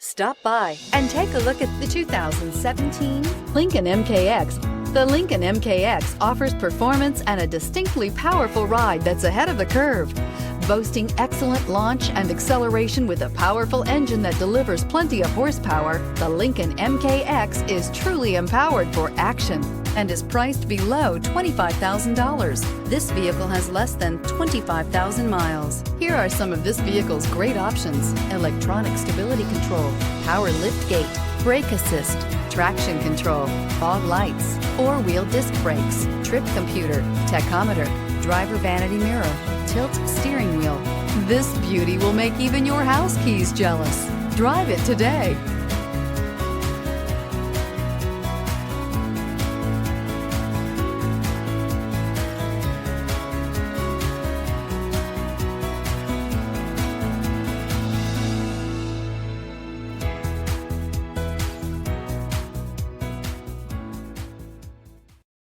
Stop by and take a look at the 2017 Lincoln MKX. The Lincoln MKX offers performance and a distinctly powerful ride that's ahead of the curve. Boasting excellent launch and acceleration with a powerful engine that delivers plenty of horsepower, the Lincoln MKX is truly empowered for action and is priced below $25,000. This vehicle has less than 25,000 miles. Here are some of this vehicle's great options: electronic stability control, power liftgate, brake assist, traction control, fog lights, four-wheel disc brakes, trip computer, tachometer, driver vanity mirror, tilt steering wheel. This beauty will make even your house keys jealous. Drive it today.